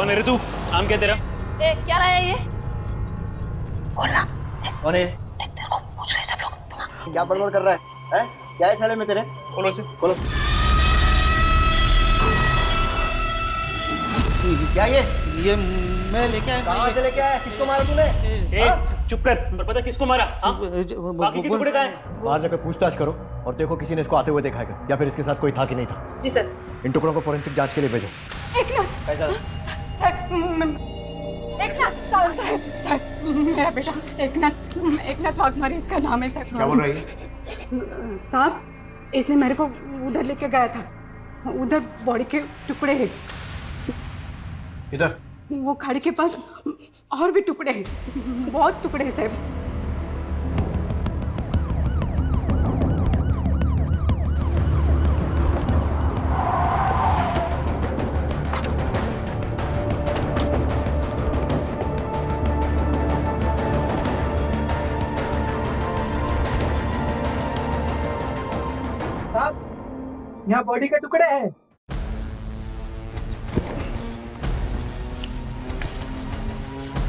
कौन है रे तू? नाम क्या तेरा? क्या रहा है ये? बोलना। कौन है? तेरे को पूछ रहे सब लोग। क्या बड़बड़ कर रहा है? हैं? क्या है थैले में तेरे? खोलो से। बोलो। क्या ये मैं लेके आया। कहाँ से लेके आया? किसको मारा तूने? चुप कर। पर पता किसको मारा? हाँ? बाकी के टुकड़े कहाँ हैं? बाहर जाकर पूछताछ करो और देखो किसी ने इसको आते हुए देखा है क्या, या फिर इसके साथ कोई था कि नहीं था। जी सर। इन टुकड़ों को फोरेंसिक जांच के लिए भेजो। एकनाथ कैसा? साहब मेरा बेटा एकनाथ वाघमारे इसका नाम है साहब। क्या बोल रही है? साहब इसने मेरे को उधर लेके गया था, उधर बॉडी के टुकड़े हैं, इधर वो खाड़ी के पास और भी टुकड़े हैं, बहुत टुकड़े हैं साहब। यहाँ बॉडी के टुकड़े हैं।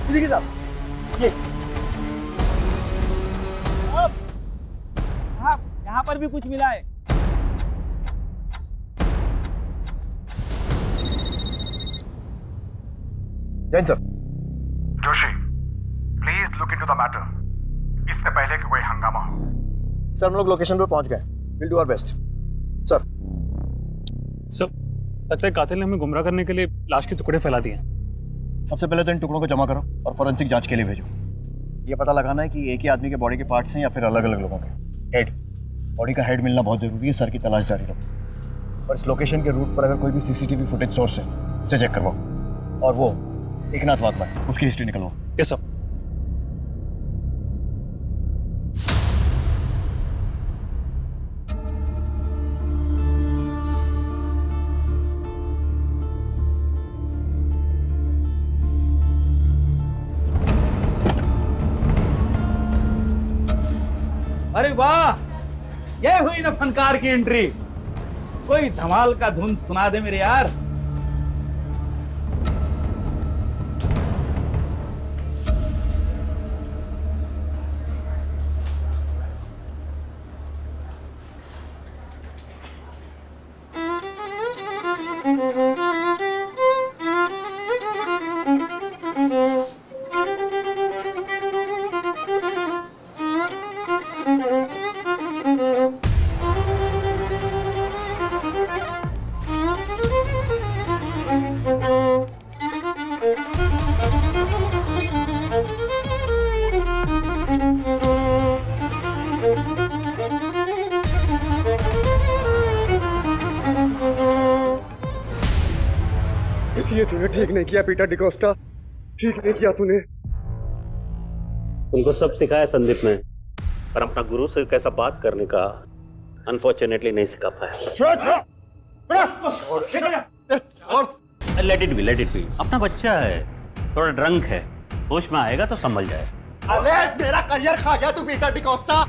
देखिए साहब, ये यहाँ पर भी कुछ मिला है। Jain sir. Joshi, please look into the matter, इससे पहले कि कोई हंगामा हो। सर हम लोग लोकेशन पर पहुंच गए। Will do our best. Sir लगता है कातिल ने हमें गुमराह करने के लिए लाश के टुकड़े फैला दिए। सबसे पहले तो इन टुकड़ों को जमा करो और फोरेंसिक जांच के लिए भेजो। ये पता लगाना है कि एक ही आदमी के बॉडी के पार्ट्स हैं या फिर अलग अलग लोगों के। हेड, बॉडी का हेड मिलना बहुत जरूरी है। सर की तलाश जारी रखो और इस लोकेशन के रूट पर अगर कोई भी सीसीटीवी फुटेज सोर्स है उसे चेक करवाओ और वो एकनाथ वाघमारे उसकी हिस्ट्री निकलवाओ। ये सब अरे वाह, ये हुई ना फनकार की एंट्री। कोई धमाल का धुन सुना दे मेरे यार। ये तूने ठीक नहीं किया पीटर डिकोस्टा, ठीक नहीं किया तूने। तुमको सब सिखाया संदीप ने, पर अपना गुरु से कैसा बात करने का अनफॉर्चुनेटली नहीं सिखा पाया। लेट इट बी, अपना बच्चा है, थोड़ा ड्रंक है, होश में आएगा तो संभल जाए। अरे मेरा करियर खा गया तू पीटर डिकोस्टा,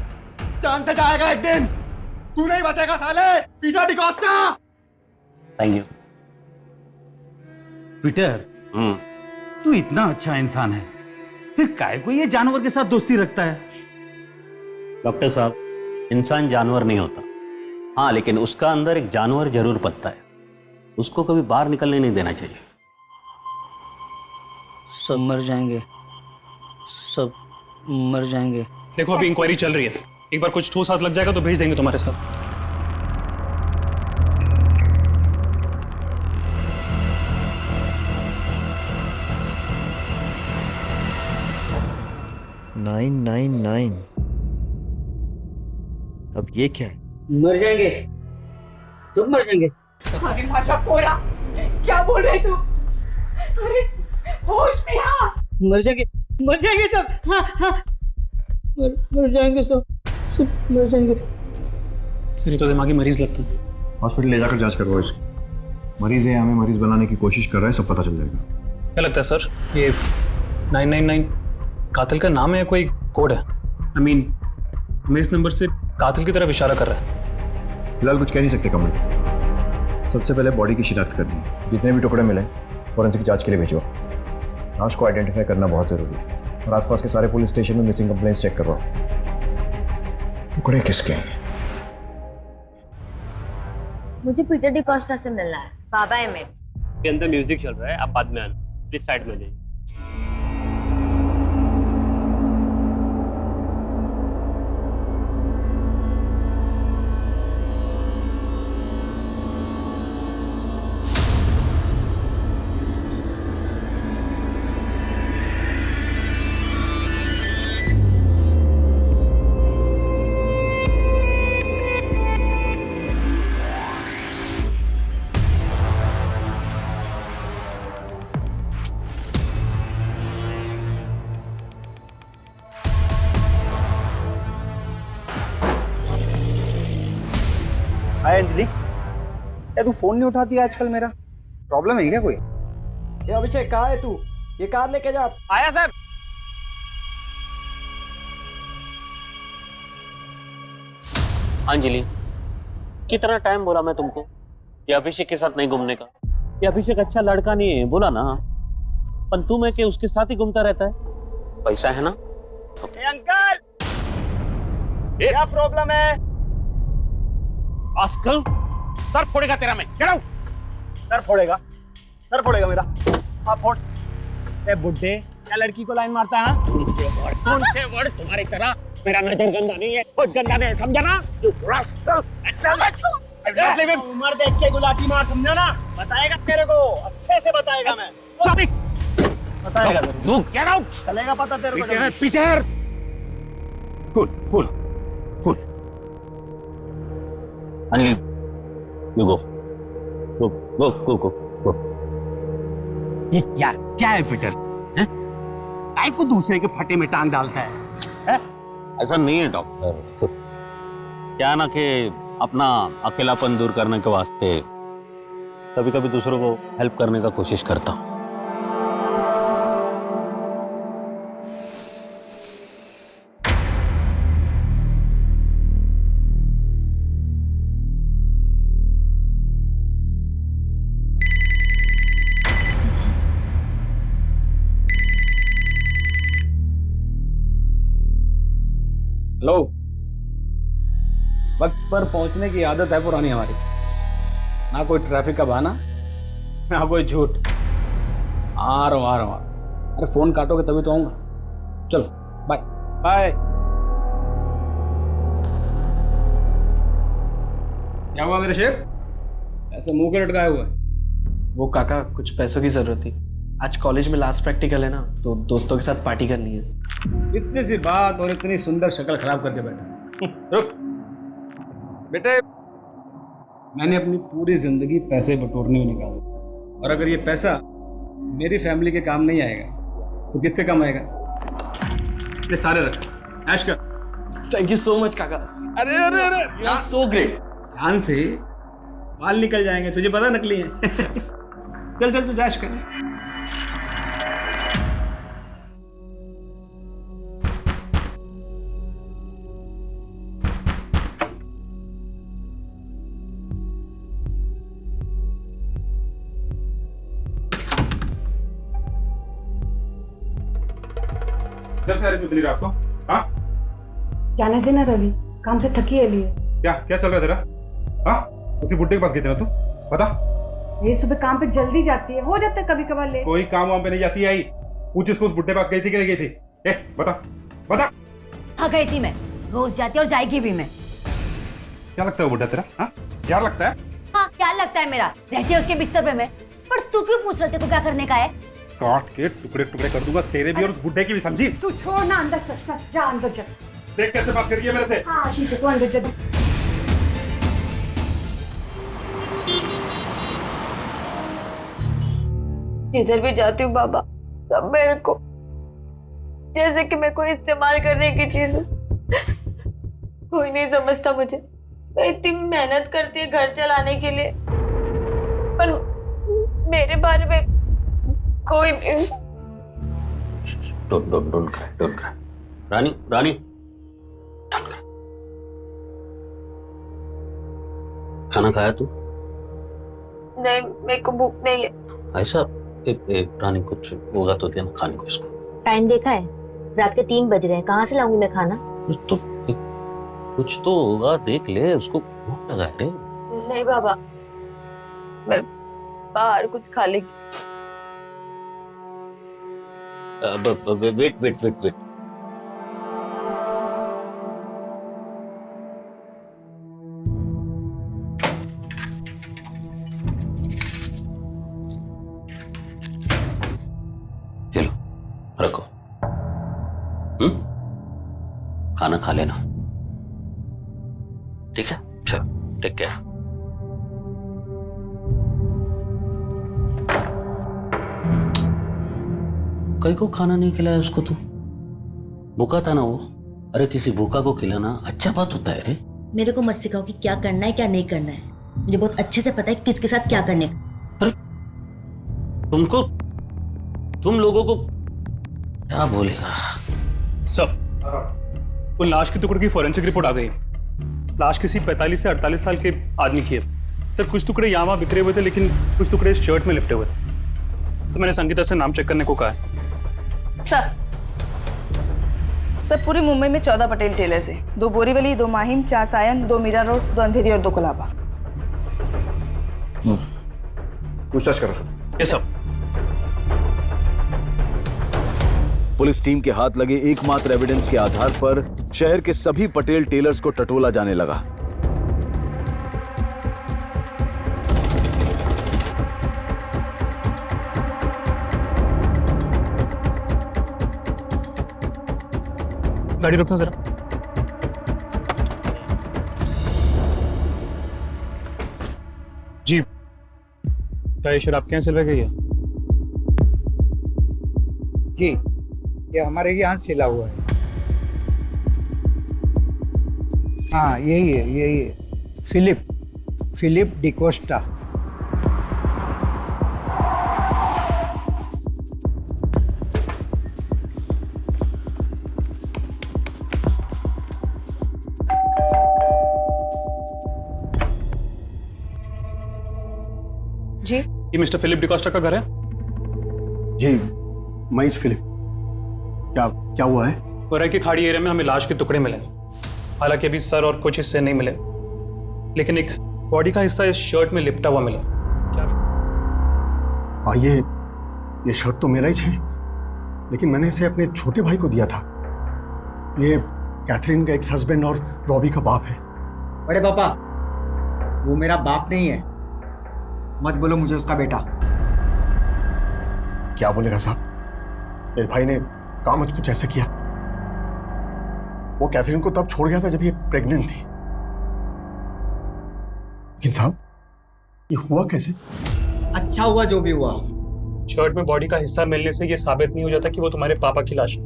जान से जाएगा एक दिन, तू नहीं बचेगा साले Peter D'Costa. Thank you. Peter, तू इतना अच्छा इंसान है, फिर काहे को ये जानवर के साथ दोस्ती रखता है? डॉक्टर साहब, इंसान जानवर नहीं होता, हाँ लेकिन उसका अंदर एक जानवर जरूर पलता है, उसको कभी बाहर निकलने नहीं देना चाहिए। सब मर जाएंगे, सब मर जाएंगे। देखो अभी इंक्वायरी चल रही है, एक बार कुछ ठोस हाथ लग जाएगा तो भेज देंगे तुम्हारे साथ। नाइन 999। अब ये क्या है? मर जाएंगे, सब मर जाएंगे। अरे भाषा पोरा, क्या बोल रहे तू? अरे होश में आ। मर जाएंगे सब। हाँ हाँ, मर जाएंगे सब मर जाएंगे। सर ये तो दिमागी मरीज लगता है। हॉस्पिटल ले जाकर जांच करवाओ इसको। मरीज है, हमें मरीज बनाने की कोशिश कर रहा है, सब पता चल जाएगा। क्या लगता है सर, ये 999 कातिल का नाम है या कोई कोड है? I mean, हमें इस नंबर से कातिल की तरफ इशारा कर रहा है। फिलहाल कुछ कह नहीं सकते कमल। सबसे पहले बॉडी की शिनाख्त करनी है, जितने भी टुकड़े मिले फॉरेंसिक जांच के लिए भेजो। लाश को आइडेंटिफाई करना बहुत ज़रूरी है और आसपास के सारे पुलिस स्टेशन में मिसिंग कंप्लेंट्स चेक करवाओ। टुकड़े किसके हैं? मुझे पीटर डिकोस्टा से मिलना है, बाबा है मेरे। के अंदर म्यूजिक चल रहा है, आप बाद में आना, प्लीज साइड में जाइए। हाय अंजलि, क्या तू फोन नहीं उठाती आजकल? मेरा प्रॉब्लम है क्या कोई? ये अभिषेक कहाँ है तू? ये कार लेके जा। आया सर। अंजलि, कितना टाइम बोला मैं तुमको ये अभिषेक के साथ नहीं घूमने का? ये अभिषेक अच्छा लड़का नहीं है, बोला ना। पर तुम है कि उसके साथ ही घूमता रहता है, पैसा है ना? अंकल, क्या प्रॉब्लम है? आजकल सर फोड़ेगा तेरा मैं। चढ़ाओ। सर फोड़ेगा मेरा। आप फोड़। ए बुड्ढे, क्या लड़की को लाइन मारता है? तुमसे वर्ड तुम्हारी तरह मेरा नजर गंदा नहीं है, बहुत गंदा नहीं है, समझा ना? उम्र देख के गुलाटी मार, समझा ना? बताएगा तेरे को, अच्छे से बताएगा मैं। बताएगा तू गेट आउट। चलेगा पता तेरे को। Peter, cool. Anjali, you go. ये क्या है पीटर? काय को दूसरे के फटे में टांग डालता है? ऐसा नहीं है डॉक्टर। क्या ना कि अपना अकेलापन दूर करने के वास्ते कभी कभी दूसरों को हेल्प करने का कोशिश करता हूँ। हेलो, वक्त पर पहुंचने की आदत है पुरानी हमारी। ना कोई ट्रैफिक का बहाना, ना कोई झूठ। आ रहा हूँ। अरे फोन काटोगे तभी तो आऊंगा। चलो बाय बाय। क्या हुआ मेरे शेर, ऐसे मुंह के लटकाए हुआ है? वो काका, कुछ पैसों की जरूरत थी। आज कॉलेज में लास्ट प्रैक्टिकल है ना, तो दोस्तों के साथ पार्टी करनी है। इतनी सी बात और इतनी सुंदर शक्ल खराब करके बैठा। रुक बेटे, मैंने अपनी पूरी जिंदगी पैसे बटोरने में निकाला, और अगर ये पैसा मेरी फैमिली के काम नहीं आएगा तो किसके काम आएगा? ये सारे रख, ऐश कर। थैंक यू सो मच काका। अरे यू आर सो ग्रेट। ध्यान से, बाल निकल जाएंगे, तुझे पता नकली है। चल तू ऐश कर। इधर से आ रही तू इतनी रात को? हाँ, जाने देना रवि, काम से थकी है लिए। क्या चल रहा है तेरा? हाँ, उसी बुड्ढे के पास गई थी ना तू? बता। ये सुबह काम पे जल्दी जाती है, हो जाता है कभी कभार लेट। कोई काम वाम पे नहीं जाती आई? पूछ इसको, उस बुड्ढे के पास गई थी कि नहीं गई थी? बता। हाँ गई थी मैं, रोज जाती और जाएगी भी मैं। क्या लगता है वो बुड्ढा तेरा? हाँ, क्या लगता है? हाँ क्या लगता है मेरा, रहती है उसके बिस्तर पे मैं। पर तू क्यों पूछ रहे थे को क्या करने का है? काट के टुकड़े टुकड़े कर दूंगा तेरे भी और उस बुड्ढे की भी, समझी? तू छोड़ ना, अंदर चल, जा अंदर चल। देख कैसे बात कर रही है मेरे से। हाँ ठीक है, तू अंदर चल। जिधर भी जाती हूँ बाबा, सब मेरे को जैसे कि मैं कोई इस्तेमाल करने की चीज हूँ। कोई नहीं समझता मुझे। मैं इतनी मेहनत करती है घर चलाने के लिए, पर मेरे बारे में कोई नहीं। Don't cry. Rani, don't cry. खाना खाया तू? नहीं, मेरे को भूख नहीं है। ऐसा रानी कुछ होगा तो देना खाने को इसको। टाइम देखा है? रात के 3 बज रहे हैं, कहाँ से लाऊंगी मैं खाना? तो कुछ तो होगा, देख ले, उसको भूख लगा है रे। नहीं बाबा, मैं बाहर कुछ खा लेगी। वेट। ये लो, रखो। खाना खा लेना, ठीक है? चलो, टेक केयर। कई को खाना नहीं खिलाया उसको तू? भूखा था ना वो। अरे किसी भूखा को खिलाना अच्छा बात होता है रे। मेरे को मत सिखाओ कि क्या करना है क्या नहीं करना है। मुझे बहुत अच्छे से पता है किसके साथ क्या करने का। तुम लोगों को क्या बोलेगा? सब वो लाश के टुकड़े की फोरेंसिक रिपोर्ट आ गई। लाश किसी 45 से 48 साल के आदमी की है सर। कुछ टुकड़े यहाँ वहाँ बिखरे हुए थे, लेकिन कुछ टुकड़े शर्ट में लिपटे हुए थे। तो मैंने संगीता से नाम चेक करने को कहा है। सर पूरी मुंबई में 14 पटेल टेलर्स है। 2 बोरीवली, 2 माहिम, 4 सायन, 2 मीरा रोड, 2 अंधेरी और 2 कोलाबा। पूछताछ करो सर। ये सब पुलिस टीम के हाथ लगे एकमात्र एविडेंस के आधार पर शहर के सभी पटेल टेलर्स को टटोला जाने लगा। गाड़ी रोकना जरा। जी, क्या ये शराब आपके यहाँ सिलवाई गई है? जी, ये हमारे यहाँ सिला हुआ है। हाँ यही है, फिलिप डिकोस्टा। जी, ये मिस्टर फिलिप डिकोस्टा का घर है? जी, महेश फिलिप। क्या हुआ है? कोराई की खाड़ी एरिया में हमें लाश के टुकड़े मिले। हालांकि अभी सर और कुछ हिस्से नहीं मिले, लेकिन एक बॉडी का हिस्सा इस शर्ट में लिपटा हुआ मिला। क्या? हाँ, ये शर्ट तो मेरा ही है, लेकिन मैंने इसे अपने छोटे भाई को दिया था। ये कैथरीन का एक्स हस्बैंड और रॉबी का बाप है। बड़े पापा, वो मेरा बाप नहीं है, मत बोलो मुझे उसका बेटा। क्या बोलेगा साहब? मेरे भाई ने काम आज कुछ ऐसा किया। वो कैथरीन को तब छोड़ गया था जब ये प्रेग्नेंट थी। लेकिन साहब, ये हुआ कैसे? अच्छा हुआ जो भी हुआ। शर्ट में बॉडी का हिस्सा मिलने से ये साबित नहीं हो जाता कि वो तुम्हारे पापा की लाश है।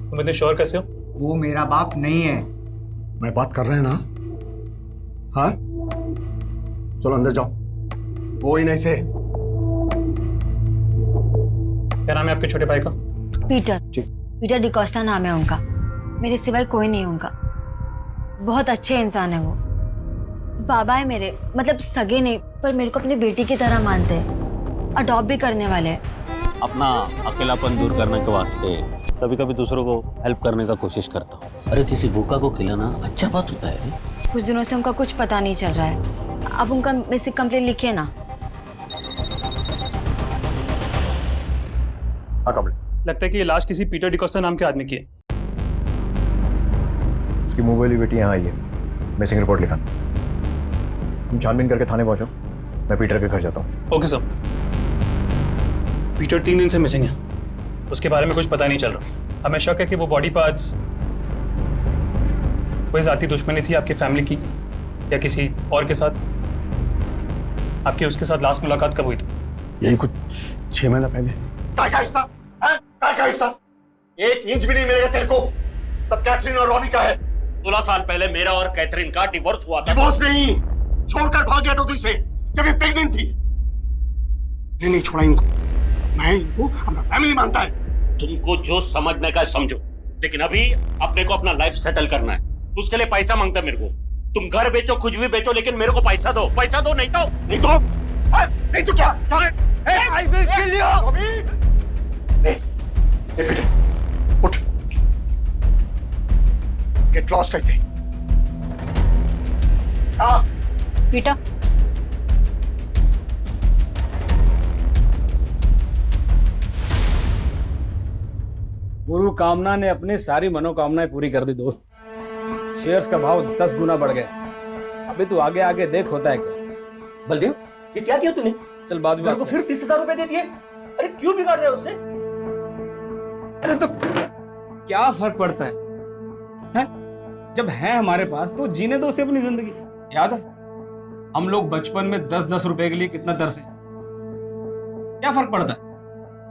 तुम इतने श्योर कैसे हो? वो मेरा बाप नहीं है। मैं बात कर रहे हैं ना? हाँ, चलो अंदर जाओ। वो ही नहीं से। क्या नाम है आपके छोटे भाई का? पीटर डिकोस्टा नाम है उनका। मेरे सिवाय कोई नहीं उनका। बहुत अच्छे इंसान है वो। बाबा है मेरे, मतलब सगे नहीं, पर मेरे को अपनी बेटी की तरह मानते हैं। अडॉप्ट भी करने वाले हैं। अपना अकेलापन दूर करने के वास्ते कभी कभी दूसरों को हेल्प करने का कोशिश करता हूँ। अरे किसी भूखा को खिलाना अच्छा बात होता है। कुछ दिनों से उनका कुछ पता नहीं चल रहा है। अब उनका मिसिंग कंप्लेंट लिखिए ना। लगता है कि ये लाश किसी पीटर डिकोस्टा नाम के आदमी की है। उसकी मुंह वाली बेटी यहाँ आई है। मिसिंग रिपोर्ट लिखा। तुम छानबीन करके थाने पहुंचो, मैं पीटर के घर जाता हूँ। Okay sir. पीटर 3 दिन से मिसिंग है। उसके बारे में कुछ पता नहीं चल रहा। हमें शक है कि वो बॉडी पार्ट्स कोई जाती दुश्मनी थी आपकी फैमिली की या किसी और के साथ। आपकी उसके साथ लास्ट मुलाकात कब हुई थी? यही कुछ 6 महीना पहले। काय का हिस्सा? काय का हिस्सा? 1 इंच भी नहीं मिलेगा तेरे को। सब कैथरीन और रॉबी का है। 16 साल पहले मेरा और कैथरीन का डिवोर्स हुआ था। डिवोर्स नहीं, छोड़कर भाग गया था तू इसे जब ये प्रेग्नेंट थी। नहीं छोड़ा इनको। मैं इनको अपना फैमिली मानता है। तुमको जो समझने का समझो, लेकिन अभी अपने को अपना लाइफ सेटल करना है। उसके लिए पैसा मांगता है मेरे को। तुम घर बेचो, कुछ भी बेचो, लेकिन मेरे को पैसा दो। पैसा दो, नहीं तो नहीं तो क्या? I will kill you! ए बेटे, उठ। Get lost ऐसे। हाँ। बेटा, गुरु कामना ने अपनी सारी मनोकामनाएं पूरी कर दी दोस्त। शेयर्स का भाव 10 गुना बढ़ गया। अभी तू आगे आगे देख होता है क्या। बलदेव, ये क्या किया तूने? चल बाद में तेरे को फिर 30,000 रुपए दे दिए। अरे क्यों बिगाड़ रहे हो उसे? अरे तो क्या फर्क पड़ता है, हैं? जब है हमारे पास तो जीने दो उसे अपनी जिंदगी। याद है हम लोग बचपन में 10-10 रुपए के लिए कितना तरसे। क्या फर्क पड़ता है,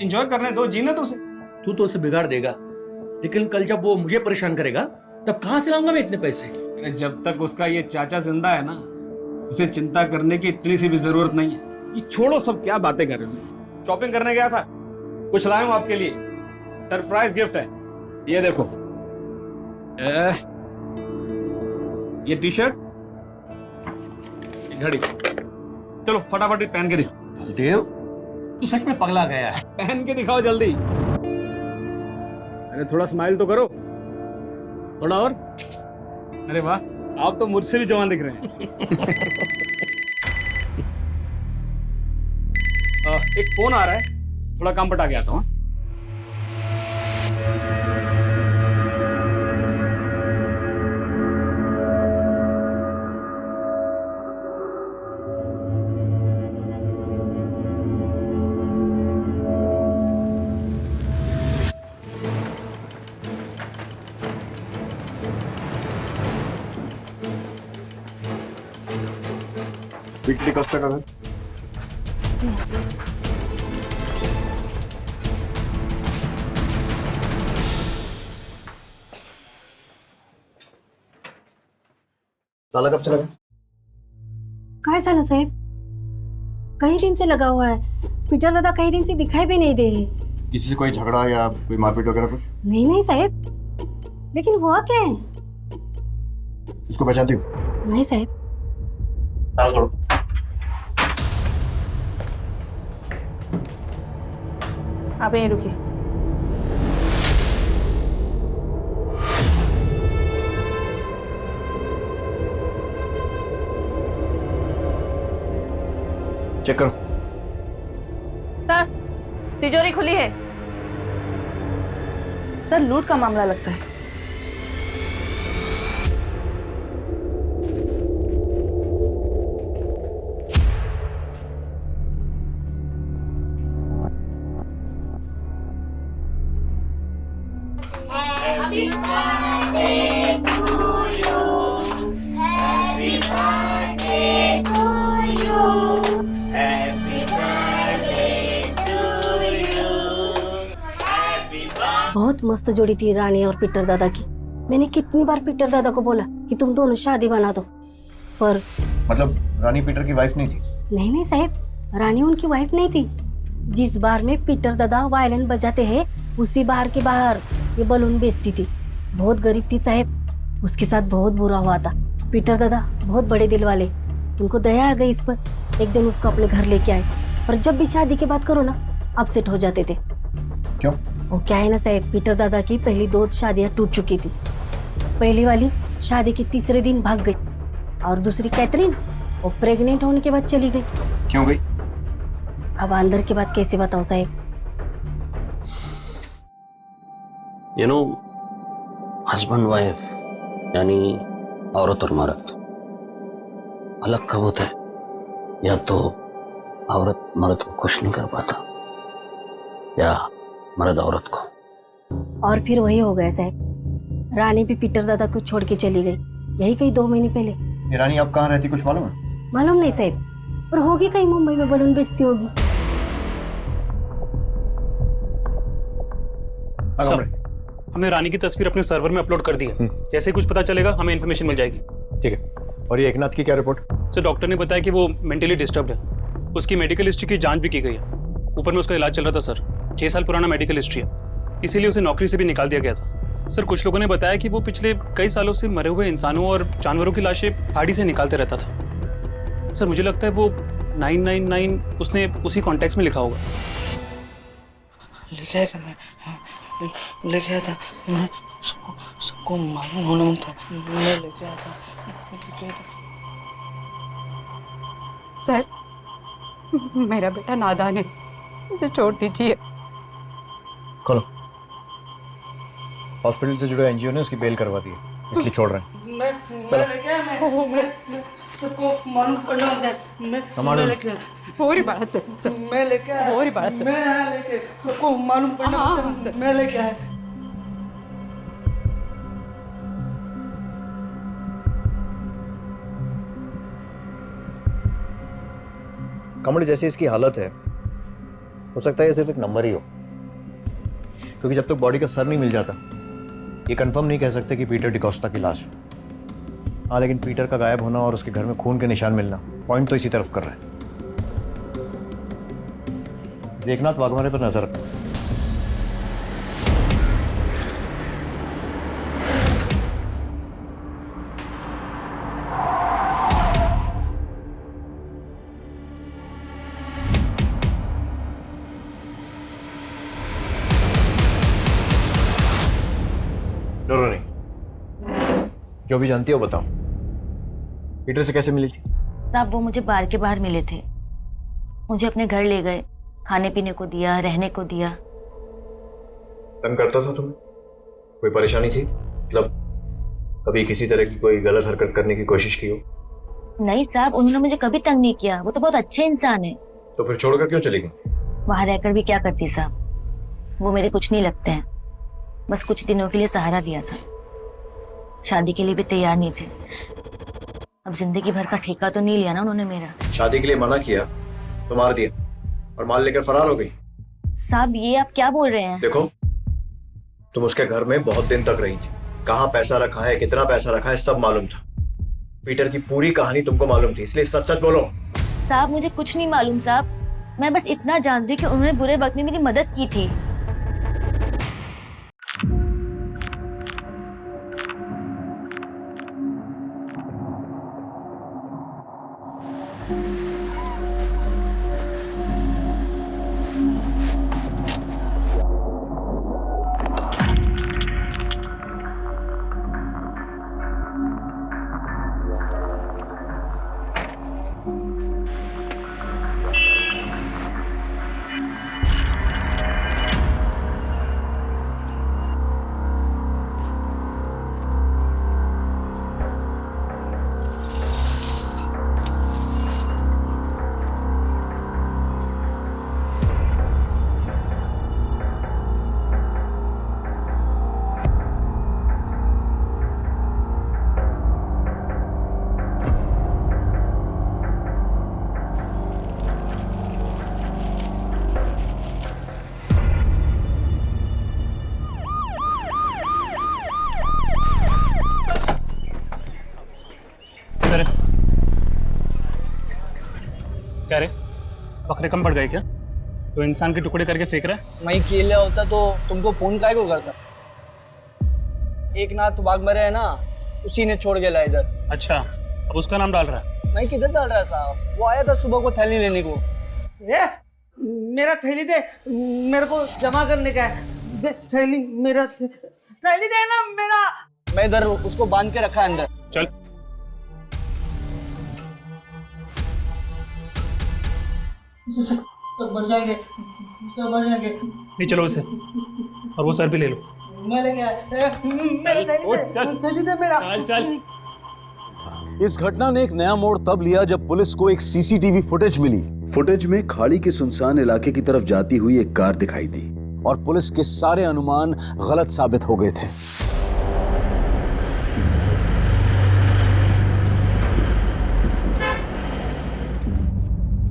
एंजॉय करने दो, जीने दो उसे। तू तो उसे बिगाड़ देगा, लेकिन कल जब वो मुझे परेशान करेगा तब कहां से लाऊंगा मैं इतने पैसे? अरे जब तक उसका ये चाचा जिंदा है ना, उसे चिंता करने की इतनी सी भी जरूरत नहीं है। ये छोड़ो, सब क्या बातें कर रहे हो। शॉपिंग करने गया था, कुछ लाया हूं आपके लिए, सरप्राइज गिफ्ट है। ये देखो, ये टी शर्ट, घड़ी। चलो फटाफट पहन के दिखाओ। देव, तू सच में पगला गया है। पहन के दिखाओ जल्दी। अरे थोड़ा स्माइल तो करो, थोड़ा और। अरे वाह, आप तो मुझसे भी जवान दिख रहे हैं। एक फोन आ रहा है, थोड़ा काम पटा के आता हूँ। वीकली कब तक आना? ताला कब से लगा? काय झालं साहेब? कई दिन से लगा हुआ है। पीटर दादा कई दिन से दिखाई भी नहीं दे। किसी से कोई झगड़ा या कोई मारपीट वगैरह कुछ? नहीं नहीं साहब, लेकिन हुआ क्या है? इसको पहचानती हो? नहीं साहब। ताला तोड़ो। आप यहीं रुकिए। चेक करो। सर, तिजोरी खुली है। सर, लूट का मामला लगता है। बहुत मस्त जोड़ी थी रानी और पीटर दादा की। मैंने कितनी बार पीटर दादा को बोला कि तुम दोनों शादी बना दो, पर मतलब रानी पीटर की वाइफ नहीं थी? नहीं नहीं साहब, रानी उनकी वाइफ नहीं थी। जिस बार में पीटर दादा वायलिन बजाते हैं उसी बार के बाहर ये बलून बेचती थी। बहुत गरीब थी साहब, उसके साथ बहुत बुरा हुआ था। पीटर दादा बहुत बड़े दिल वाले, उनको दया आ गई इस पर। एक दिन उसको अपने घर लेके आए, पर जब भी शादी की बात करो ना अपसेट हो जाते थे। क्यों? वो क्या है ना साहब, पीटर दादा की पहली 2 शादियां टूट चुकी थी। पहली वाली शादी के तीसरे दिन भाग गई, और दूसरी कैथरीन वो प्रेग्नेंट होने के बाद चली गई। क्यों गई? अब अंदर की बात कैसे बताऊं साहब? यू नो, हस्बैंड वाइफ यानी औरत और मर्द अलग कब होता है? या तो औरत मर्द को खुश नहीं कर पाता, या मर्द औरत को। और फिर वही हो गया साहब, रानी भी पीटर दादा को छोड़ के चली गई, यही कहीं 2 महीने पहले। ये रानी अब कहाँ रहती कुछ मालूम है? मालूम नहीं साहब, पर होगी कहीं मुंबई में बलून बेचती होगी। हमने रानी की तस्वीर अपने सर्वर में अपलोड कर दी है। जैसे ही कुछ पता चलेगा हमें इन्फॉर्मेशन मिल जाएगी। ठीक है। और ये एकनाथ की क्या रिपोर्ट? सर, डॉक्टर ने बताया कि वो मेंटली डिस्टर्ब्ड है। उसकी मेडिकल हिस्ट्री की जांच भी की गई है। ऊपर में उसका इलाज चल रहा था सर। 6 साल पुराना मेडिकल हिस्ट्री है, इसीलिए उसे नौकरी से भी निकाल दिया गया था। सर, कुछ लोगों ने बताया कि वो पिछले कई सालों से मरे हुए इंसानों और जानवरों की लाशें गाड़ी से निकालते रहता था। सर, मुझे लगता है वो 999 उसने उसी कॉन्टेक्स्ट में लिखा होगा। लेके आया क्या मैं? हाँ, लेके आया था मैं, सबको मालूम होना था, मैं लेके आया था। सर, मेरा बेटा नादान है, मुझे छोड़ दीजिए। खोलो। हॉस्पिटल से जुड़े एनजीओ ने उसकी बेल करवा दी है, इसलिए छोड़ रहे हैं। मैं लेके आया, मैं सबको मालूम पड़ना होता है, मैं लेके आया। होरी बाळा सर, मैं लेके आया, होरी बाळा सर, मैं आया लेके, सबको मालूम पड़ना होता है, मैं लेके आया। कमल, जैसी इसकी हालत है, हो सकता है ये सिर्फ एक नंबर ही हो, क्योंकि जब तक बॉडी का सर नहीं मिल जाता ये कंफर्म नहीं कह सकते कि पीटर डिकोस्टा की लाश। हाँ, लेकिन पीटर का गायब होना और उसके घर में खून के निशान मिलना पॉइंट तो इसी तरफ कर रहे हैं। एकनाथ वाघमारे पर नजर रखना। डरो नहीं, जो भी जानती हो बताओ, पीटर से कैसे मिली थी? साहब वो मुझे बार के बाहर मिले थे, मुझे अपने घर ले गए, खाने पीने को दिया, रहने को दिया। तंग करता था तुम्हें? कोई परेशानी थी? मतलब कभी किसी तरह की कोई गलत हरकत करने की कोशिश की हो? नहीं साहब, उन्होंने मुझे कभी तंग नहीं किया, वो तो बहुत अच्छे इंसान है। तो फिर छोड़कर क्यों चली गई? वहां रहकर भी क्या करती साहब, वो मेरे कुछ नहीं लगते हैं, बस कुछ दिनों के लिए सहारा दिया था, शादी के लिए भी तैयार नहीं थे। अब जिंदगी भर का ठेका तो नहीं लिया ना उन्होंने मेरा। शादी के लिए मना किया तो मार दिया और माल लेकर फरार हो गई। साहब ये आप क्या बोल रहे हैं? देखो, तुम उसके घर में बहुत दिन तक रही थी, कहाँ पैसा रखा है, कितना पैसा रखा है, सब मालूम था। पीटर की पूरी कहानी तुमको मालूम थी, इसलिए सच सच बोलो। साहब मुझे कुछ नहीं मालूम साहब, मैं बस इतना जानती हूँ कि उन्होंने बुरे वक्त में मेरी मदद की थी। क्या रे, बकरे कम पड़ गए क्या? तो इंसान के टुकड़े करके फेंक रहा है। मैं अकेले होता तो तुमको फोन काय को करता? एकनाथ वाघमारे है ना, उसी ने छोड़ के लाया इधर। अच्छा, अब उसका नाम डाल रहा है? मैं किधर डाल रहा है साहब, वो आया था सुबह को थैली लेने को। मेरा थैली दे, मेरे को जमा करने का है। थैली मेरा, थैली दे ना मेरा। मैं इधर उसको बांध के रखा है अंदर। चल। सब बढ़ जाएंगे, सब बढ़ जाएंगे। नहीं, चलो उसे, और वो सर भी ले लो। मैं लेके आया। थैली दे मेरा। चल चल। इस घटना ने एक नया मोड़ तब लिया जब पुलिस को एक सीसीटीवी फुटेज मिली। फुटेज में खाड़ी के सुनसान इलाके की तरफ जाती हुई एक कार दिखाई दी और पुलिस के सारे अनुमान गलत साबित हो गए थे।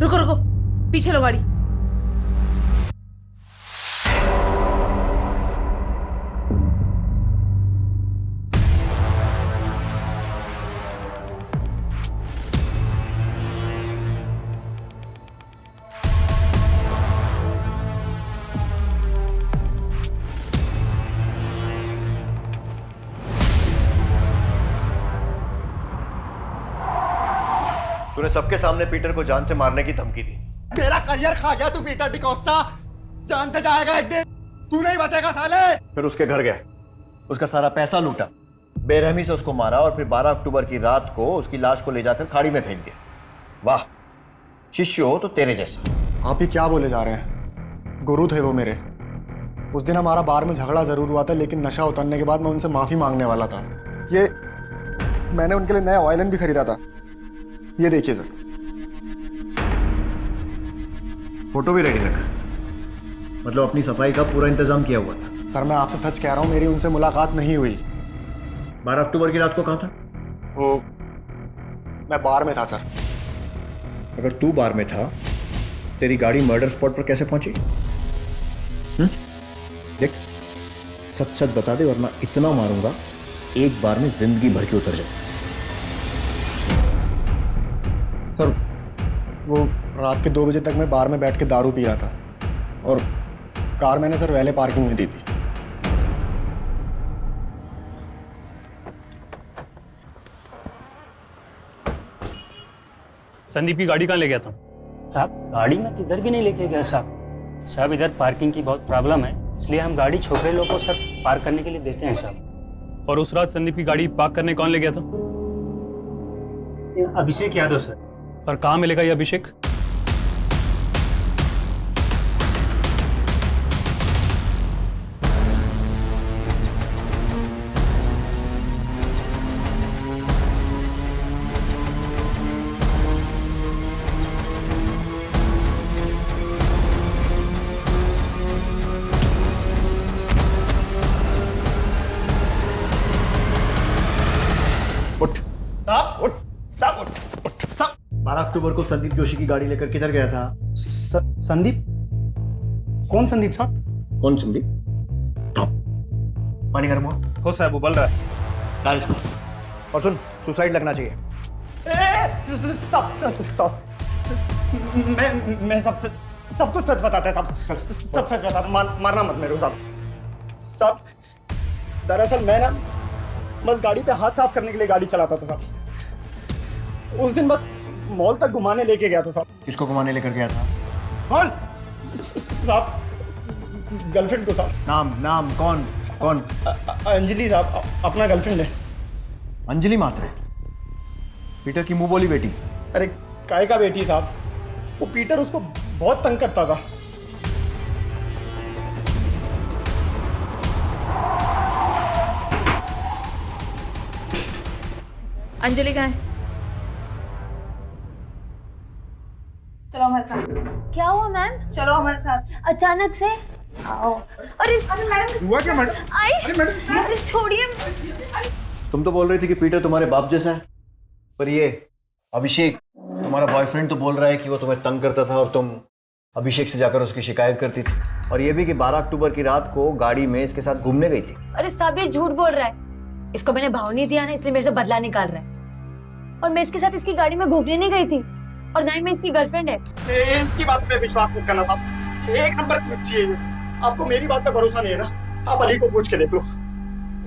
रुको रुको, पीछे लो गाड़ी। तूने सबके सामने पीटर को जान से मारने की धमकी दी। मेरा करियर खा गया तू पीटर डिकोस्टा, जान से जाएगा एक दिन, तू नहीं बचेगा साले। फिर उसके घर गया, उसका सारा पैसा लूटा, बेरहमी से उसको मारा और फिर 12 अक्टूबर की रात को उसकी लाश को ले जाकर खाड़ी में फेंक दिया। वाह, शिष्य हो तो तेरे जैसा। आप ही क्या बोले जा रहे हैं? गुरु थे वो मेरे। उस दिन हमारा बार में झगड़ा जरूर हुआ था, लेकिन नशा उतरने के बाद मैं उनसे माफी मांगने वाला था। ये मैंने उनके लिए नया वायलिन भी खरीदा था, ये देखिए सर। फोटो भी रेडी रखा, मतलब अपनी सफाई का पूरा इंतजाम किया हुआ था। सर मैं आपसे सच कह रहा हूँ, मेरी उनसे मुलाकात नहीं हुई। 12 अक्टूबर की रात को कहाँ था? वो मैं बार में था सर। अगर तू बार में था, तेरी गाड़ी मर्डर स्पॉट पर कैसे पहुंची? देख, सच सच बता दे वरना इतना मारूंगा एक बार में जिंदगी भर के उतर जाए। सर वो रात के 2 बजे तक मैं बार में बैठ के दारू पी रहा था और कार मैंने सर वैले पार्किंग में दी थी। संदीप की गाड़ी कहाँ ले गया था? साहब गाड़ी में किधर भी नहीं लेके गया साहब। साहब इधर पार्किंग की बहुत प्रॉब्लम है, इसलिए हम गाड़ी छोकरे लोगों को सर पार्क करने के लिए देते हैं साहब। और उस रात संदीप की गाड़ी पार्क करने कौन ले गया था? अभिषेक यादव सर। और कहाँ मिलेगा ये अभिषेक? साहब उठ, साहब उठ, उठ, साहब। 12 अक्टूबर को संदीप जोशी की गाड़ी लेकर किधर गया था? संदीप? कौन संदीप साहब? कौन संदीप? पानी गर्म हो साहब, उबल रहा है। डाल इसको। और सुन, सुसाइड लगना चाहिए। मैं सब कुछ सच बताता है साहब, सब सच बताता। मारना मत मेरे को साहब। दरअसल मैं ना बस गाड़ी पे हाथ साफ करने के लिए गाड़ी चलाता था साहब। उस दिन बस मॉल तक घुमाने लेके गया था साहब। किसको घुमाने लेकर गया था? कौन साहब? गर्लफ्रेंड को साहब। नाम कौन? अंजलि साहब, अपना गर्लफ्रेंड है। अंजलि मात्रे, पीटर की मुंह बोली बेटी। अरे काय का बेटी साहब, वो पीटर उसको बहुत तंग करता था। अंजलि कहाँ है? चलो हमारे साथ। क्या हुआ मैम? चलो हमारे साथ। अचानक से आओ। अरे मैडम हुआ क्या मैडम? आई। अरे मैडम, अरे छोड़िए। तुम तो बोल रही थी कि पीटर तुम्हारे बाप जैसा है, पर ये अभिषेक तुम्हारा बॉयफ्रेंड तो बोल रहा है कि वो तुम्हें तंग करता था और तुम अभिषेक से जाकर उसकी शिकायत करती थी। और ये भी कि 12 अक्टूबर की रात को गाड़ी में इसके साथ घूमने गई थी। अरे साहब ये झूठ बोल रहा है। इसको मैंने भाव नहीं दिया ना, इसलिए मेरे से बदला निकाल रहा है। और मैं इसके साथ इसकी गाड़ी में घूमने नहीं गई थी, और ना ही मैं इसकी गर्लफ्रेंड है। इसकी बात पे विश्वास मत करना साहब, एक नंबर की बच्ची है। आपको मेरी बात पे भरोसा नहीं है ना, आप अली को पूछ के देख लो।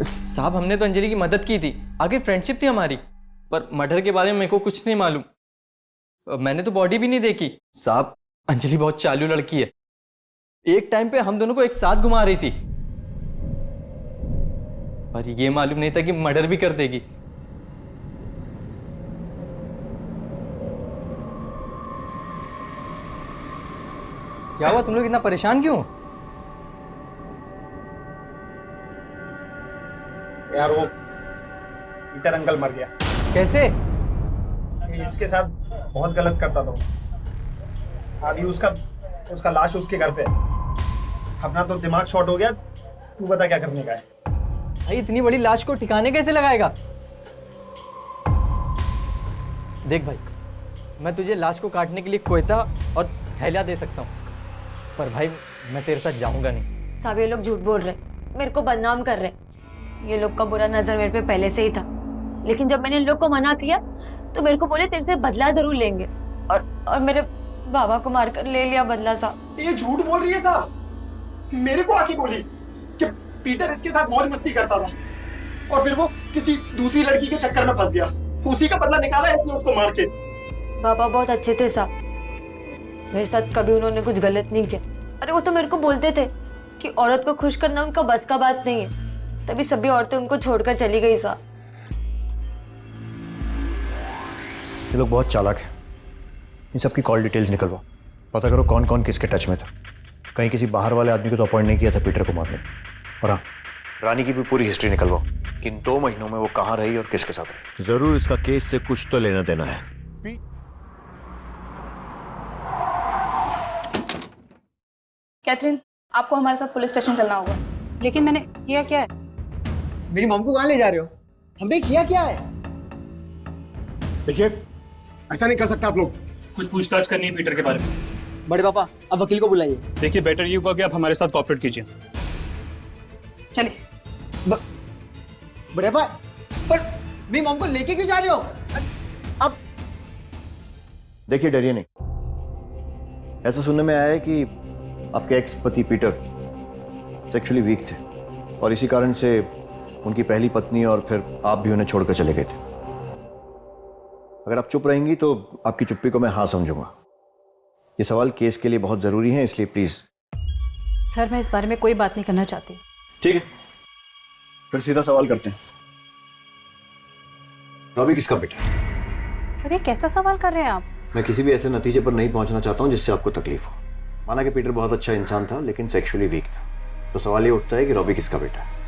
साहब हमने तो अंजलि की मदद की थी, आगे फ्रेंडशिप थी हमारी, पर मर्डर के बारे में मेरे को कुछ नहीं मालूम। मैंने तो बॉडी भी नहीं देखी। साहब अंजलि बहुत चालू लड़की है, एक टाइम पे हम दोनों को एक साथ घुमा रही थी, पर ये मालूम नहीं था कि मर्डर भी कर देगी। क्या हुआ, तुम लोग इतना परेशान क्यों? यार वो पीटर अंकल मर गया। कैसे? इसके साथ बहुत गलत करता था। अभी उसका लाश उसके घर पे है। अपना तो दिमाग शॉर्ट हो गया, तू बता क्या करने का है? भाई इतनी बड़ी लाश को ठिकाने कैसे लगाएगा? देख भाई, मैं तुझे लाश को काटने के लिए कोयता और थैलिया दे सकता हूँ, पर भाई मैं तेरे साथ जाऊंगा नहीं। साहब ये लोग झूठ बोल रहे, मेरे को बदनाम कर रहे। ये लोग का बुरा नजर मेरे पे पहले से ही था, लेकिन जब मैंने इन लोग को मना किया तो मेरे को बोले तेरे से बदला जरूर लेंगे, और मेरे बाबा को मारकर ले लिया बदला। साहब ये झूठ बोल रही है साहब। मेरे को आके बोली कि पीटर इसके साथ मौज मस्ती करता था और फिर वो किसी दूसरी लड़की के चक्कर में फंस गया, उसी का बदला निकाला इसने उसको मार के। पापा बहुत अच्छे थे साहब, मेरे साथ कभी उन्होंने कुछ गलत नहीं किया। अरे वो तो मेरे को बोलते थे कि औरत को खुश करना उनका बस का बात नहीं है, तभी सभी औरतें उनको छोड़कर चली गई साहब। ये लोग बहुत चालाक हैं। इन सबकी कॉल डिटेल्स निकलवाओ, पता करो कौन कौन किसके टच में था। कहीं किसी बाहर वाले आदमी को तो अपॉइंट नहीं किया था पीटर को मारने। और हाँ, रानी की भी पूरी हिस्ट्री निकलवाओ कि इन 2 महीनों में वो कहाँ रही और किसके साथ रही। जरूर इसका केस से कुछ तो लेना देना है। कैथरीन, आपको हमारे साथ पुलिस स्टेशन चलना होगा। लेकिन मैंने किया क्या है? मेरी मॉम को कहाँ ले जा रहे हो? हमने किया क्या है? देखिए, ऐसा नहीं कर सकता आप लोग। कुछ पूछताछ करनी है पीटर के बारे में। बड़े पापा, अब वकील को बुलाइए। देखिए, बेटर ये होगा कि आप हमारे साथ कोऑपरेट कीजिए। चलिए। बड़े पापा, पर मेरी मॉम को लेके क्यों जा रहे हो? अब देखिए, डरिए नहीं। ऐसा सुनने में आया है कि आपके एक्स पति पीटर सेक्सुअली वीक थे और इसी कारण से उनकी पहली पत्नी और फिर आप भी उन्हें छोड़कर चले गए थे। अगर आप चुप रहेंगी तो आपकी चुप्पी को मैं हाँ समझूंगा। ये सवाल केस के लिए बहुत जरूरी है, इसलिए प्लीज। सर, मैं इस बारे में कोई बात नहीं करना चाहती। ठीक है, फिर सीधा सवाल करते हैं। रॉबी किसका बेटा? सर, ये कैसा सवाल कर रहे हैं आप? मैं किसी भी ऐसे नतीजे पर नहीं पहुंचना चाहता हूं जिससे आपको तकलीफ हो। माना कि पीटर बहुत अच्छा इंसान था लेकिन सेक्सुअली वीक था, तो सवाल ये उठता है कि रॉबी किसका बेटा है।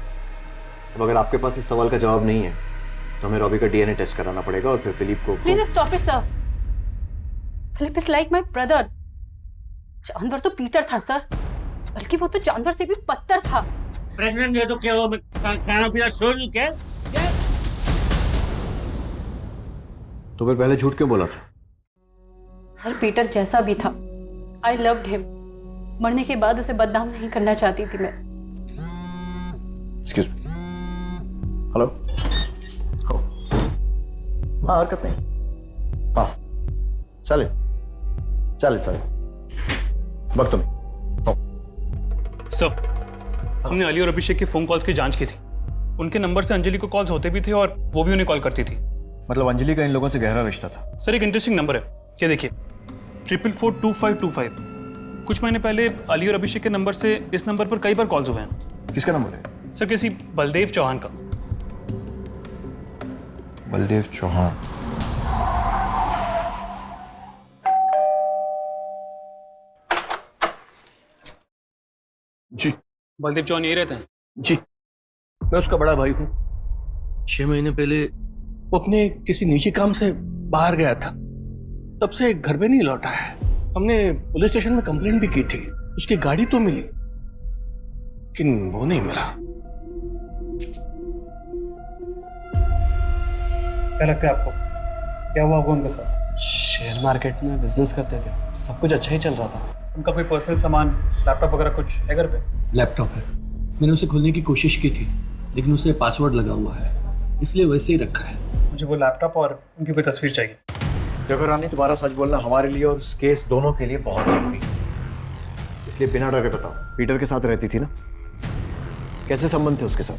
अब अगर आपके पास इस सवाल का जवाब नहीं है तो हमें रॉबी का डीएनए टेस्ट कराना पड़ेगा और फिर फिलिप को। Please stop it sir. Philip is like my brother. जानवर तो पीटर था सर, बल्कि वो तो जानवर से भी बदतर था। प्रेग्नेंट है तो क्या हुआ? मैं खाना पीना छोड़ दूं क्या? तो फिर पहले झूठ क्यों बोला था? सर, पीटर जैसा भी था, आई लव्ड हिम। मरने के बाद उसे बदनाम नहीं करना चाहती थी मैं। Excuse me. हेलो। हाँ, हरकत नहीं। हाँ, चले चले चले वक्त में। सर, हमने अली और अभिषेक के फोन कॉल्स की जांच की थी। उनके नंबर से अंजलि को कॉल्स होते भी थे और वो भी उन्हें कॉल करती थी। मतलब अंजलि का इन लोगों से गहरा रिश्ता था? सर, एक इंटरेस्टिंग नंबर है, क्या देखिए 444525। कुछ महीने पहले अली और अभिषेक के नंबर से इस नंबर पर कई बार कॉल्स हुए हैं। किसका नंबर है? सर, किसी बलदेव चौहान का। बलदेव चौहान? जी, बलदेव चौहान यही रहते हैं? जी, मैं उसका बड़ा भाई हूँ। 6 महीने पहले वो अपने किसी निजी काम से बाहर गया था, तब से घर पे नहीं लौटा है। हमने पुलिस स्टेशन में कंप्लेंट भी की थी, उसकी गाड़ी तो मिली लेकिन वो नहीं मिला। क्या लगता है आपको, क्या हुआ होगा उनके साथ? शेयर मार्केट में बिजनेस करते थे, सब कुछ अच्छा ही चल रहा था। उनका कोई पर्सनल सामान, लैपटॉप वगैरह कुछ है घर पे? लैपटॉप है, मैंने उसे खोलने की कोशिश की थी लेकिन उसे पासवर्ड लगा हुआ है, इसलिए वैसे ही रखा है। मुझे वो लैपटॉप और उनकी कोई तस्वीर चाहिए। देखो रानी, तुम्हारा सच बोलना हमारे लिए और इस केस दोनों के लिए बहुत जरूरी है, इसलिए बिना डरे बताओ, पीटर के साथ रहती थी ना? कैसे संबंध थे उसके साथ?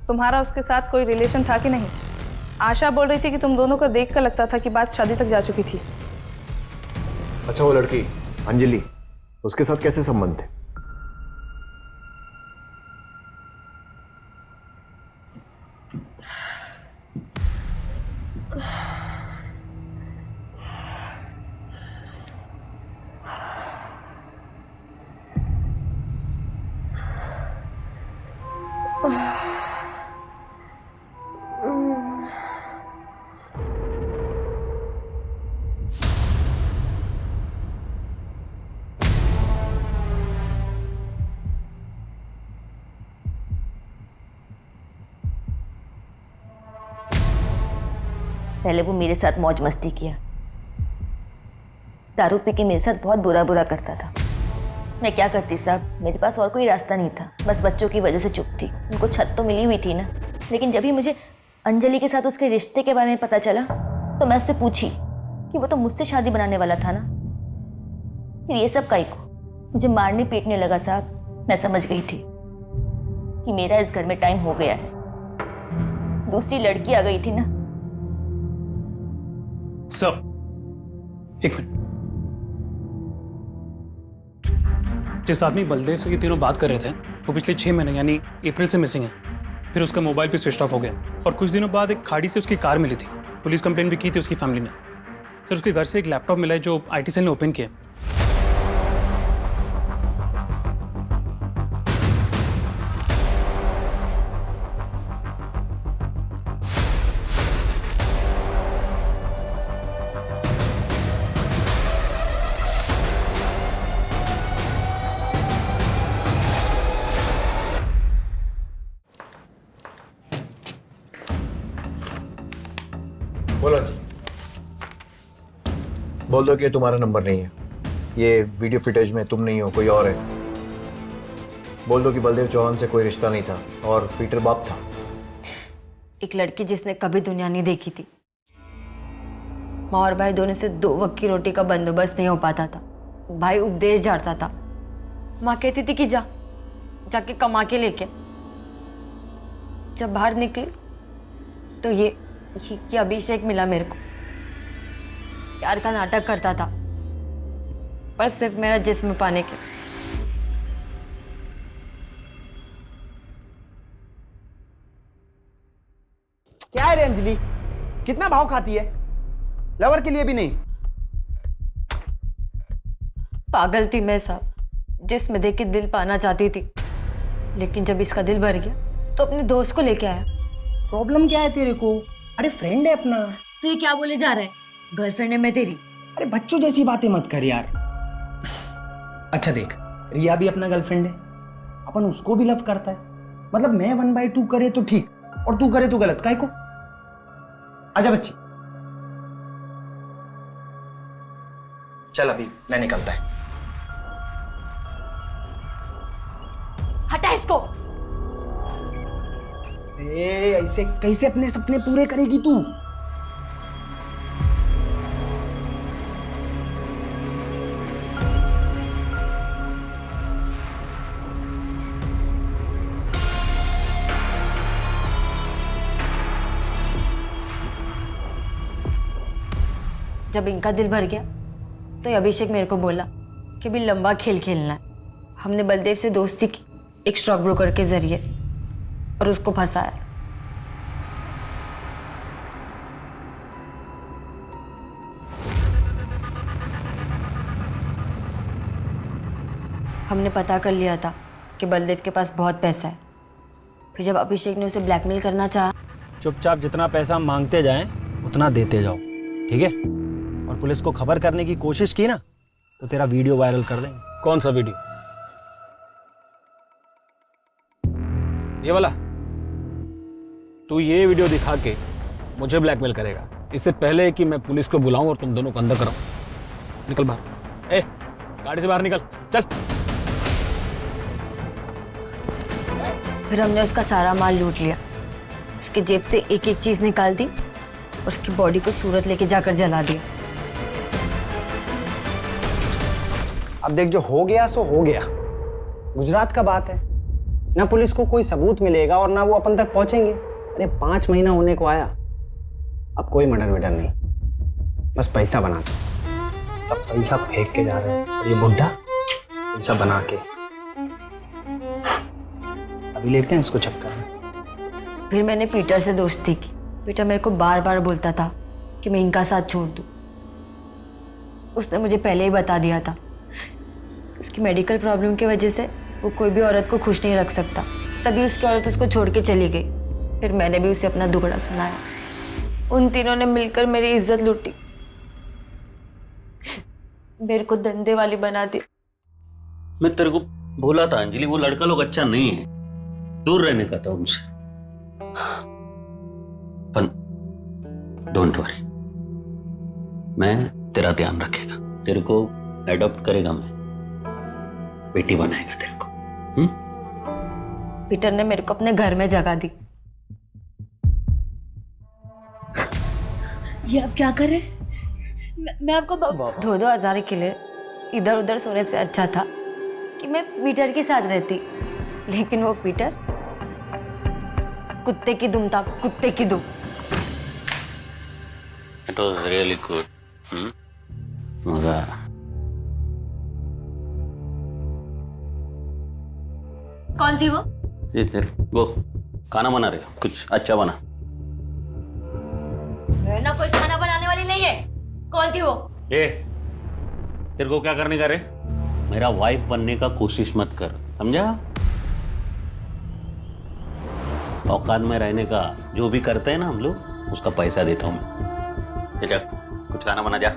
तुम्हारा उसके साथ कोई रिलेशन था कि नहीं? आशा बोल रही थी कि तुम दोनों को देखकर लगता था कि बात शादी तक जा चुकी थी। अच्छा, वो लड़की अंजलि, उसके साथ कैसे संबंध थे? पहले वो मेरे साथ मौज मस्ती किया, दारू पी के मेरे साथ बहुत बुरा बुरा करता था। मैं क्या करती साहब, मेरे पास और कोई रास्ता नहीं था, बस बच्चों की वजह से चुप थी। उनको छत तो मिली हुई थी ना, लेकिन जब ही मुझे अंजलि के साथ उसके रिश्ते के बारे में पता चला तो मैं उससे पूछी कि वो तो मुझसे शादी बनाने वाला था ना, फिर ये सब काई को मुझे मारने पीटने लगा साहब। मैं समझ गई थी कि मेरा इस घर में टाइम हो गया है। दूसरी लड़की आ गई थी ना। सर, एक मिनट। जिस आदमी बलदेव से ये तीनों बात कर रहे थे वो पिछले 6 महीने यानी अप्रैल से मिसिंग है। फिर उसका मोबाइल भी स्विच ऑफ हो गया और कुछ दिनों बाद एक खाड़ी से उसकी कार मिली थी। पुलिस कंप्लेंट भी की थी उसकी फैमिली ने। सर, उसके घर से एक लैपटॉप मिला है जो आईटी सेल ने ओपन किया। बोलो जी। बोल दो कि ये तुम्हारा नंबर नहीं है, ये वीडियो फुटेज में तुम नहीं हो, कोई और है। बोल दो कि बलदेव चौहान से कोई रिश्ता नहीं था और पीटर बाप था। एक लड़की जिसने कभी दुनिया नहीं देखी थी। माँ और भाई दोनों से 2 वक्त की रोटी का बंदोबस्त नहीं हो पाता था। भाई उपदेश झाड़ता था, माँ कहती थी कि जाके कमा के लेके। जब बाहर निकली तो ये अभिषेक मिला मेरे को। प्यार का नाटक करता था पर सिर्फ मेरा जिस्म पाने के। क्या है रे अंजलि, कितना भाव खाती है? लवर के लिए भी नहीं। पागल थी मैं साहब, जिस्म देख के दिल पाना चाहती थी, लेकिन जब इसका दिल भर गया तो अपने दोस्त को लेके आया। प्रॉब्लम क्या है तेरे को? अरे फ्रेंड है अपना। तू ये क्या बोले जा रहा है? गर्लफ्रेंड है मैं तेरी। अरे बच्चों जैसी बातें मत कर यार। अच्छा देख, रिया भी अपना गर्लफ्रेंड है, अपन उसको भी लव करता है। मतलब मैं 1/2 करे तो ठीक और तू करे तो गलत। काहे को? आजा बच्ची। चल अभी मैं निकलता है। हटा इसको। ऐसे कैसे अपने सपने पूरे करेगी तू? जब इनका दिल भर गया तो ये अभिषेक मेरे को बोला कि भी लंबा खेल खेलना है। हमने बलदेव से दोस्ती की एक स्टॉक ब्रोकर के जरिए और उसको फंसाया। हमने पता कर लिया था कि बलदेव के पास बहुत पैसा है। फिर जब अभिषेक ने उसे ब्लैकमेल करना चाहा, चुपचाप जितना पैसा हम मांगते जाएं उतना देते जाओ, ठीक है? और पुलिस को खबर करने की कोशिश की ना तो तेरा वीडियो वायरल कर देंगे। कौन सा वीडियो? ये वाला? तू ये वीडियो दिखा के मुझे ब्लैकमेल करेगा इससे पहले कि मैं पुलिस को बुलाऊं और तुम दोनों को अंदर कराऊं। निकल बाहर। ए, गाड़ी से बाहर निकल, चल। फिर हमने उसका सारा माल लूट लिया। उसके जेब से एक एक चीज निकाल दी और उसकी बॉडी को सूरत लेके जाकर जला दिया। अब देख, जो हो गया सो हो गया। गुजरात का बात है ना, पुलिस को कोई सबूत मिलेगा और ना वो अपन तक पहुंचेंगे। अरे 5 महीना होने को आया, अब कोई मर्डर वर्डर नहीं, बस पैसा बनाते। अब पैसा फेंक के जा रहे हैं और ये बुढ़ा पैसा बना के अभी लेते हैं इसको चक्कर में। फिर मैंने पीटर से दोस्ती की। पीटर मेरे को बार बार बोलता था कि मैं इनका साथ छोड़ दूं। उसने मुझे पहले ही बता दिया था उसकी मेडिकल प्रॉब्लम की वजह से वो कोई भी औरत को खुश नहीं रख सकता। तभी उसकी औरत उसको छोड़ के चली गई। फिर मैंने भी उसे अपना दुखड़ा सुनाया। उन तीनों ने मिलकर मेरी इज्जत लूटी, मेरे को धंधे वाली बना दी। मैं तेरे को बोला था अंजलि, वो लड़का लोग अच्छा नहीं है, दूर रहने का था उनसे। पर डोंट वरी, मैं तेरा ध्यान रखेगा, तेरे को एडॉप्ट करेगा, मैं बेटी बनाएगा तेरे को। पीटर ने मेरे को अपने घर में जगह दी। ये आप क्या कर रहे हैं? मैं आपको 2-2 हज़ार के लिए इधर उधर सोने से अच्छा था कि मैं पीटर के साथ रहती। लेकिन वो पीटर कुत्ते की दुम था, कुत्ते की दुम। It was really good. मजा आया। कौन थी वो? जी तेरे वो खाना बना रहे हो, कुछ अच्छा बना। मैं ना कोई खाना बनाने वाली नहीं है। कौन थी वो? ए, तेरे को क्या करने का रे? मेरा वाइफ बनने का कोशिश मत कर, समझा? औकात में रहने का जो भी करते हैं ना हम लोग, उसका पैसा देता हूं मैं। चल कुछ खाना बना जा।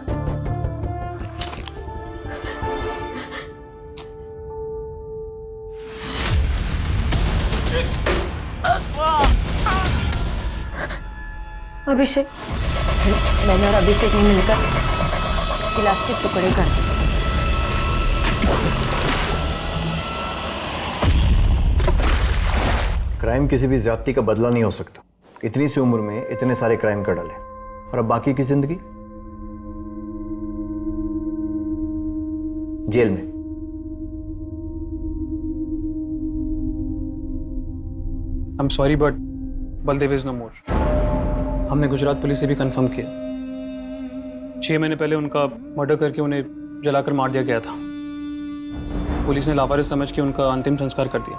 अभिषेक, मैंने और अभिषेक ने मिलकर गिलास के टुकड़े कर दिए। क्राइम किसी भी ज्यादती का बदला नहीं हो सकता। इतनी सी उम्र में इतने सारे क्राइम कर डाले, और अब बाकी की जिंदगी जेल में। I am sorry but Baldev is no more. हमने गुजरात पुलिस से भी कंफर्म किया, 6 महीने पहले उनका मर्डर करके उन्हें जलाकर मार दिया गया था। पुलिस ने लावारिस समझ के उनका अंतिम संस्कार कर दिया।